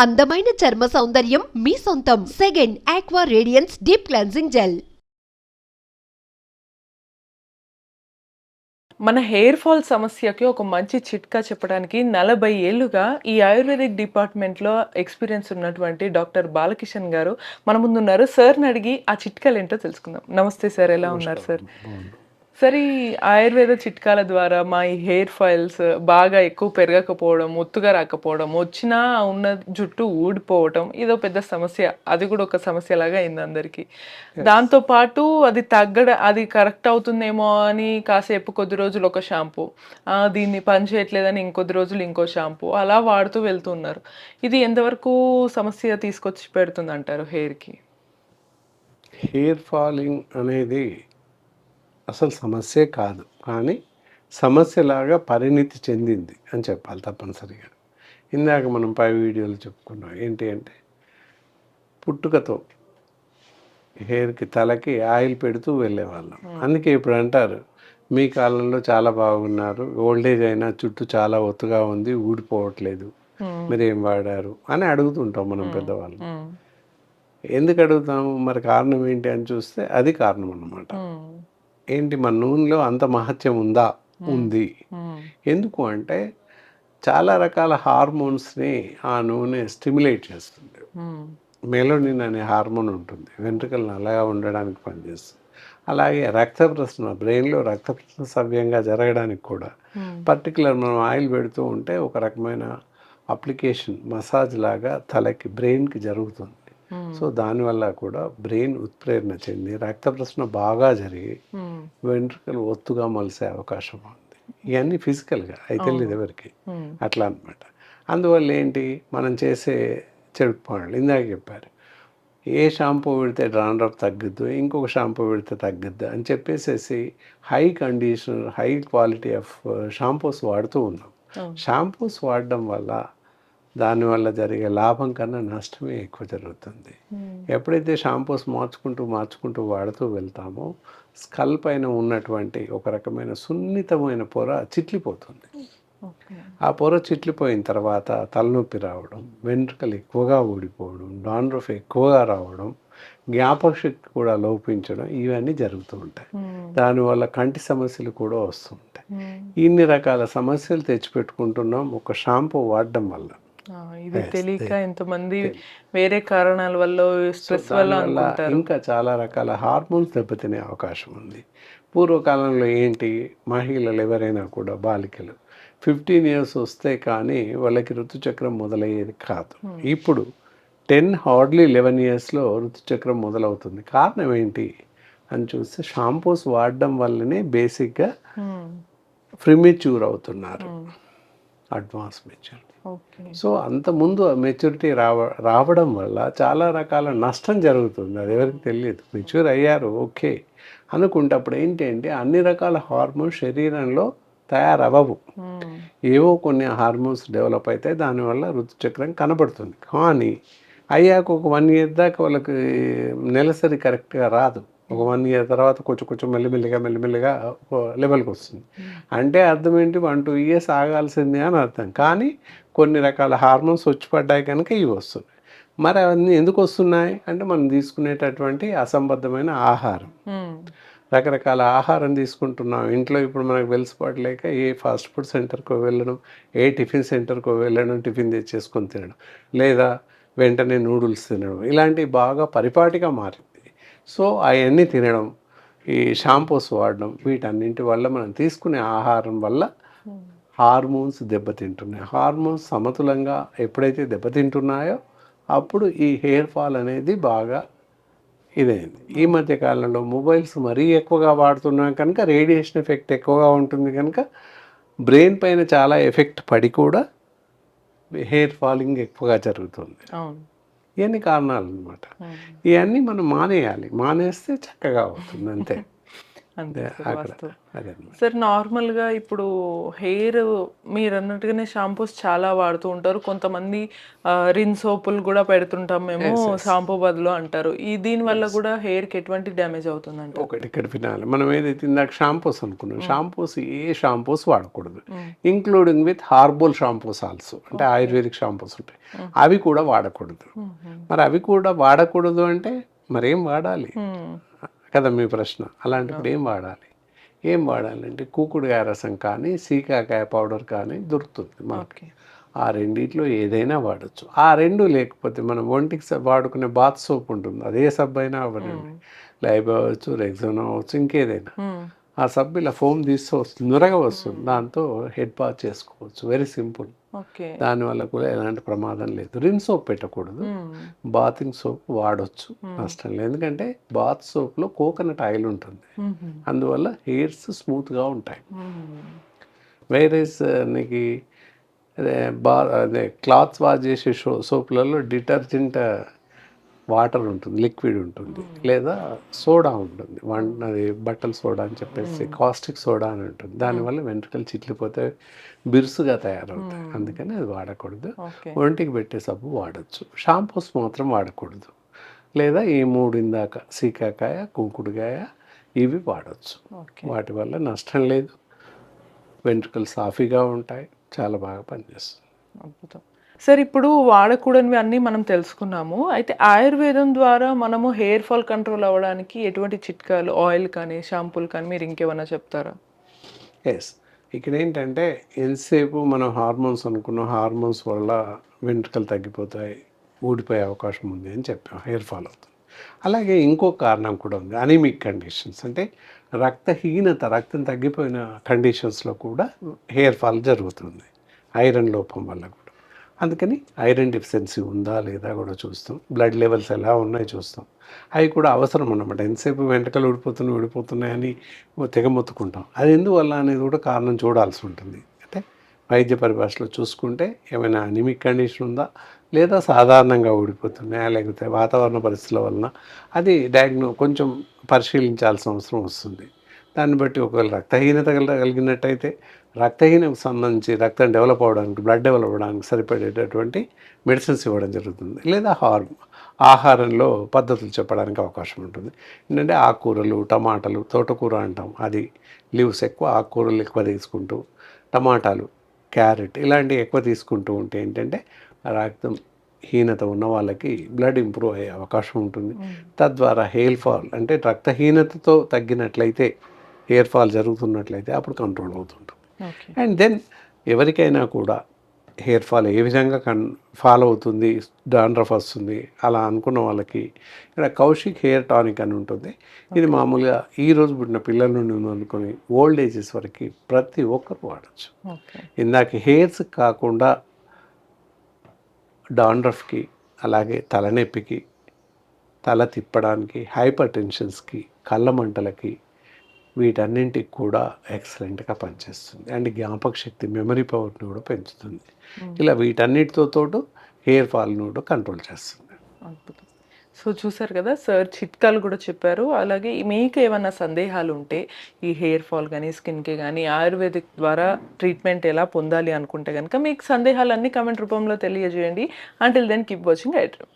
అందమైన చర్మ సౌందర్యం మీ సొంతం. Second aqua radiance deep cleansing gel. మన హెయిర్ ఫాల్ సమస్యకి ఒక మంచి చిట్కా చెప్పడానికి 40 ఏళ్లుగా ఈ ఆయుర్వేదిక్ డిపార్ట్మెంట్లో ఎక్స్పీరియన్స్ ఉన్నటువంటి డాక్టర్ బాలకిషన్ గారు మన ముందున్నారు. సార్ని అడిగి ఆ చిట్కాలు ఏంటో తెలుసుకుందాం. నమస్తే సార్, ఎలా ఉన్నారు సార్? సార్, ఈ ఆయుర్వేద చిట్కాల ద్వారా మా ఈ హెయిర్ ఫాల్స్ బాగా ఎక్కువ పెరగకపోవడం, ఒత్తుగా రాకపోవడం, వచ్చినా ఉన్న జుట్టు ఊడిపోవటం ఇదో పెద్ద సమస్య. అది కూడా ఒక సమస్యలాగా అయింది అందరికీ. దాంతో పాటు అది కరెక్ట్ అవుతుందేమో అని కాసేపు కొద్ది రోజులు ఒక షాంపూ, దీన్ని పని చేయట్లేదని ఇంకొద్ది రోజులు ఇంకో షాంపూ, అలా వాడుతూ వెళ్తున్నారు. ఇది ఎంతవరకు సమస్య తీసుకొచ్చి పెడుతుంది అంటారు హెయిర్కి? హెయిర్ ఫాలింగ్ అనేది అసలు సమస్యే కాదు, కానీ సమస్యలాగా పరిణితి చెందింది అని చెప్పాలి తప్పనిసరిగా. ఇందాక మనం పై వీడియోలో చెప్పుకున్నాం ఏంటి అంటే, పుట్టుకతో హెయిర్కి తలకి ఆయిల్ పెడుతూ వెళ్ళేవాళ్ళం. అందుకే ఇప్పుడు అంటారు, మీ కాలంలో చాలా బాగున్నారు, ఓల్డేజ్ అయినా చుట్టూ చాలా ఒత్తుగా ఉంది, ఊడిపోవట్లేదు, మీరు ఏం వాడారు అని అడుగుతుంటాం మనం పెద్దవాళ్ళు. ఎందుకు అడుగుతాము? మరి కారణం ఏంటి అని చూస్తే అది కారణం అన్నమాట. ఏంటి, మన నూనెలో అంత మహత్యం ఉందా? ఉంది. ఎందుకు అంటే చాలా రకాల హార్మోన్స్ని ఆ నూనె స్టిమ్యులేట్ చేస్తుంది. మెలోనిన్ అనే హార్మోన్ ఉంటుంది, వెంట్రుకలు నల్లగా ఉండడానికి పనిచేస్తుంది. అలాగే రక్త ప్రసరణ, బ్రెయిన్లో రక్త ప్రసరణ సవ్యంగా జరగడానికి కూడా పర్టికులర్ మనం ఆయిల్ పెడుతూ ఉంటే ఒక రకమైన అప్లికేషన్, మసాజ్ లాగా తలకి బ్రెయిన్కి జరుగుతుంది. సో దానివల్ల కూడా బ్రెయిన్ ఉత్ప్రేరణ చెంది రక్త ప్రసరణ బాగా జరిగి వెంట్రుకలు ఒత్తుగా మలిసే అవకాశం ఉంది. ఇవన్నీ ఫిజికల్గా అయితే లేదు ఎవరికి, అట్లా అనమాట. అందువల్ల ఏంటి, మనం చేసే చెడు పనులు ఇందాక చెప్పారు, ఏ షాంపూ పెడితే డాండ్రఫ్ తగ్గుద్దు, ఇంకొక షాంపూ పెడితే తగ్గుద్దు అని చెప్పేసేసి high conditioner, high quality of shampoos వాడుతూ ఉన్నాం. షాంపూస్ వాడడం వల్ల దానివల్ల జరిగే లాభం కన్నా నష్టమే ఎక్కువ జరుగుతుంది. ఎప్పుడైతే షాంపూస్ మార్చుకుంటూ వాడుతూ వెళ్తామో స్కల్ పైన ఉన్నటువంటి ఒక రకమైన సున్నితమైన పొర చిట్లిపోతుంది. ఆ పొర చిట్లిపోయిన తర్వాత తలనొప్పి రావడం, వెంట్రుకలు ఎక్కువగా ఊడిపోవడం, డాండ్రఫ్ ఎక్కువగా రావడం, జ్ఞాపక శక్తి కూడా లోపించడం, ఇవన్నీ జరుగుతూ ఉంటాయి. దానివల్ల కంటి సమస్యలు కూడా వస్తుంటాయి. ఇన్ని రకాల సమస్యలు తెచ్చిపెట్టుకుంటున్నాం ఒక షాంపూ వాడడం వల్ల. ఇది తెలియక ఎంతమంది వేరే కారణాల వల్ల, స్ట్రెస్ వల్ల ఇంకా చాలా రకాల హార్మోన్స్ దెబ్బతినే అవకాశం ఉంది. పూర్వకాలంలో ఏంటి, మహిళలు ఎవరైనా కూడా బాలికలు 15 years వస్తే కానీ వాళ్ళకి ఋతుచక్రం మొదలయ్యేది కాదు. ఇప్పుడు 11 yearsలో ఋతుచక్రం మొదలవుతుంది. కారణం ఏంటి అని చూస్తే షాంపూస్ వాడడం వల్లనే బేసిక్గా ప్రిమెచ్యూర్ అవుతున్నారు, అడ్వాన్స్ మెచ్యూరిటీ. సో అంతకుముందు మెచ్యూరిటీ రావడం వల్ల చాలా రకాల నష్టం జరుగుతుంది. అది ఎవరికి తెలియదు. మెచ్యూర్ అయ్యారు ఓకే అనుకుంటే అప్పుడు ఏంటి అంటే అన్ని రకాల హార్మోన్స్ శరీరంలో తయారవ్వవు. ఏవో కొన్ని హార్మోన్స్ డెవలప్ అవుతాయి, దానివల్ల ఋతుచక్రం కనబడుతుంది. కానీ అయ్యాక ఒక 1 year దాకా వాళ్ళకి నెలసరి కరెక్ట్గా రాదు. ఒక 1 year తర్వాత కొంచెం మెల్లిమెల్లిగా లెవెల్కి వస్తుంది. అంటే అర్థం ఏంటి, 1-2 years ఆగాల్సిందే అని అర్థం. కానీ కొన్ని రకాల హార్మోన్స్ వచ్చి పడ్డాయి కనుక ఇవి వస్తున్నాయి. మరి అవన్నీ ఎందుకు వస్తున్నాయి అంటే మనం తీసుకునేటటువంటి అసంబద్ధమైన ఆహారం, రకరకాల ఆహారం తీసుకుంటున్నాం. ఇంట్లో ఇప్పుడు మనకు వెలిసిపడలేక ఏ ఫాస్ట్ ఫుడ్ సెంటర్కో వెళ్ళడం, ఏ టిఫిన్ సెంటర్కో వెళ్ళడం, టిఫిన్ తెచ్చేసుకొని తినడం, లేదా వెంటనే నూడిల్స్ తినడం, ఇలాంటివి బాగా పరిపాటిగా మారింది. సో అవన్నీ తినడం, ఈ షాంపూస్ వాడడం, వీటన్నింటి వల్ల మనం తీసుకునే ఆహారం వల్ల హార్మోన్స్ దెబ్బతింటున్నాయి. హార్మోన్స్ సమతులంగా ఎప్పుడైతే దెబ్బతింటున్నాయో అప్పుడు ఈ హెయిర్ ఫాల్ అనేది బాగా ఇదైంది. ఈ మధ్య కాలంలో మొబైల్స్ మరీ ఎక్కువగా వాడుతున్నాం కనుక రేడియేషన్ ఎఫెక్ట్ ఎక్కువగా ఉంటుంది కనుక బ్రెయిన్ పైన చాలా ఎఫెక్ట్ పడి కూడా హెయిర్ ఫాలింగ్ ఎక్కువగా జరుగుతుంది. ఇవన్నీ కారణాలు అన్నమాట. ఇవన్నీ మనం మానేయాలి, మానేస్తే చక్కగా అవుతుంది అంతే. అంతే సార్, అక్కడ వాస్తవం. అదనమాట. సార్ నార్మల్గా ఇప్పుడు హెయిర్ మీరు అన్నట్టుగానే షాంపూస్ చాలా వాడుతూ ఉంటారు. కొంతమంది రిన్ సోపులు కూడా పెడుతుంటాం మేము షాంపూ బదులు అంటారు. ఈ దీని వల్ల కూడా హెయిర్కి ఎటువంటి డ్యామేజ్ అవుతుందంట? ఒకటి ఇక్కడ వినాలి, మనం ఏదైతే ఇందాక షాంపూస్ అనుకున్నాం, షాంపూస్ ఏ షాంపూస్ వాడకూడదు, ఇంక్లూడింగ్ విత్ హార్బల్ షాంపూస్ ఆల్సో, అంటే ఆయుర్వేదిక్ షాంపూస్ ఉంటాయి, అవి కూడా వాడకూడదు. మరి అవి కూడా వాడకూడదు అంటే మరేం వాడాలి కదా మీ ప్రశ్న. అలాంటప్పుడు ఏం వాడాలి? ఏం వాడాలంటే కూకుడుకాయ రసం కానీ సీకాకాయ పౌడర్ కానీ దొరుకుతుంది మనకి. ఆ రెండిట్లో ఏదైనా వాడచ్చు. ఆ రెండు లేకపోతే మనం ఒంటికి వాడుకునే బాత్ సోప్ ఉంటుంది, అదే సబ్బు అయినా అవ్వనండి, లైబ్ అవ్వచ్చు, రెగ్జోనా అవ్వచ్చు, ఇంకేదైనా. ఆ సబ్బు ఇలా ఫోమ్ తీస్తే వస్తుంది, నురగ వస్తుంది, దాంతో హెడ్ బాత్ చేసుకోవచ్చు. Very simple. దానివల్ల కూడా ఎలాంటి ప్రమాదం లేదు. రిన్ సోప్ పెట్టకూడదు, బాతింగ్ సోప్ వాడచ్చు, నష్టం లేదు. ఎందుకంటే బాత్ సోప్లో కోకోనట్ ఆయిల్ ఉంటుంది, అందువల్ల హెయిర్స్ స్మూత్గా ఉంటాయి. వైరస్ నీకు అదే క్లాత్స్ వాష్ చేసే సోప్లలో డిటర్జెంట్ వాటర్ ఉంటుంది, లిక్విడ్ ఉంటుంది, లేదా సోడా ఉంటుంది, అది బట్టల సోడా అని చెప్పేసి కాస్టిక్ సోడా అని ఉంటుంది. దానివల్ల వెంట్రుకలు చిట్లిపోతే బిరుసుగా తయారవుతాయి, అందుకని అది వాడకూడదు. ఒంటికి పెట్టే సబ్బు వాడచ్చు, షాంపూస్ మాత్రం వాడకూడదు. లేదా ఈ మూడు ఇందాక సీకాకాయ, కుంకుడుకాయ ఇవి వాడచ్చు. వాటి వల్ల నష్టం లేదు, వెంట్రుకలు సాఫీగా ఉంటాయి, చాలా బాగా పనిచేస్తుంది. అద్భుతం సార్. ఇప్పుడు వాడకూడనివి అన్నీ మనం తెలుసుకున్నాము. అయితే ఆయుర్వేదం ద్వారా మనము హెయిర్ ఫాల్ కంట్రోల్ అవ్వడానికి ఎటువంటి చిట్కాలు, ఆయిల్ కానీ షాంపూలు కానీ మీరు ఇంకేమన్నా చెప్తారా? ఎస్, ఇక్కడ ఏంటంటే ఎంతసేపు మనం హార్మోన్స్ అనుకున్నాం, హార్మోన్స్ వల్ల వెంట్రుకలు తగ్గిపోతాయి, ఊడిపోయే అవకాశం ఉంది అని చెప్పాం, హెయిర్ ఫాల్ అవుతుంది. అలాగే ఇంకో కారణం కూడా ఉంది, అనీమిక్ కండిషన్స్, అంటే రక్తహీనత, రక్తం తగ్గిపోయిన కండిషన్స్లో కూడా హెయిర్ ఫాల్ జరుగుతుంది, ఐరన్ లోపం వల్ల కూడా. అందుకని ఐరన్ డెఫిషియన్సీ ఉందా లేదా కూడా చూస్తాం, బ్లడ్ లెవెల్స్ ఎలా ఉన్నాయి చూస్తాం. అవి కూడా అవసరం అన్నమాట. ఎంతసేపు వెంట్రుకలు ఊడిపోతున్నాయని తెగమొత్తుకుంటాం, అది ఎందువల్ల అనేది కూడా కారణం చూడాల్సి ఉంటుంది. అంటే వైద్య పరిభాషలో చూసుకుంటే ఏమైనా అనిమిక్ కండిషన్ ఉందా, లేదా సాధారణంగా ఊడిపోతున్నాయా, లేకపోతే వాతావరణ పరిస్థితుల వలన, అది కొంచెం పరిశీలించాల్సిన అవసరం వస్తుంది. దాన్ని బట్టి ఒకవేళ రక్తహీనత కలిగినట్టయితే రక్తహీనకు సంబంధించి రక్తం డెవలప్ అవ్వడానికి, బ్లడ్ డెవలప్ అవ్వడానికి సరిపడేటటువంటి మెడిసిన్స్ ఇవ్వడం జరుగుతుంది. లేదా ఆహారంలో పద్ధతులు చెప్పడానికి అవకాశం ఉంటుంది. ఏంటంటే ఆకుకూరలు, టమాటాలు, తోటకూర అంటాం, అది లీవ్స్ ఎక్కువ, ఆకుకూరలు ఎక్కువ తీసుకుంటూ, టమాటాలు, క్యారెట్ ఇలాంటివి ఎక్కువ తీసుకుంటూ ఉంటే ఏంటంటే రక్తం హీనత ఉన్న వాళ్ళకి బ్లడ్ ఇంప్రూవ్ అయ్యే అవకాశం ఉంటుంది. తద్వారా హెయిర్ ఫాల్, అంటే రక్తహీనతతో తగ్గినట్లయితే, హెయిర్ ఫాల్ జరుగుతున్నట్లయితే అప్పుడు కంట్రోల్ అవుతుంటుంది. అండ్ దెన్ ఎవరికైనా కూడా హెయిర్ ఫాల్ ఏ విధంగా ఫాలో అవుతుంది, డాండ్రఫ్ వస్తుంది అలా అనుకున్న వాళ్ళకి ఇక్కడ కౌశిక్ హెయిర్ టానిక్ అని ఉంటుంది. ఇది మామూలుగా ఈరోజు పుట్టిన పిల్లల నుండి అనుకుని ఓల్డ్ ఏజెస్ వరకు ప్రతి ఒక్కరు వాడచ్చు. ఇందాక హెయిర్స్ కాకుండా డాండ్రఫ్కి, అలాగే తలనొప్పికి, తల తిప్పడానికి, హైపర్ టెన్షన్స్కి, కళ్ళ మంటలకి, వీటన్నింటికి కూడా ఎక్సలెంట్గా పనిచేస్తుంది. అండ్ జ్ఞాపక శక్తి, మెమరీ పవర్ని కూడా పెంచుతుంది. ఇలా వీటన్నిటితో తోడు హెయిర్ ఫాల్ని కూడా కంట్రోల్ చేస్తుంది. అద్భుతం. సో చూసారు కదా సార్, చిట్కాలు కూడా చెప్పారు. అలాగే మీకు ఏమైనా సందేహాలు ఉంటే ఈ హెయిర్ ఫాల్ కానీ, స్కిన్కి కానీ ఆయుర్వేదిక్ ద్వారా ట్రీట్మెంట్ ఎలా పొందాలి అనుకుంటే కనుక మీకు సందేహాలన్నీ కామెంట్ రూపంలో తెలియజేయండి. Until then keep watching iDream.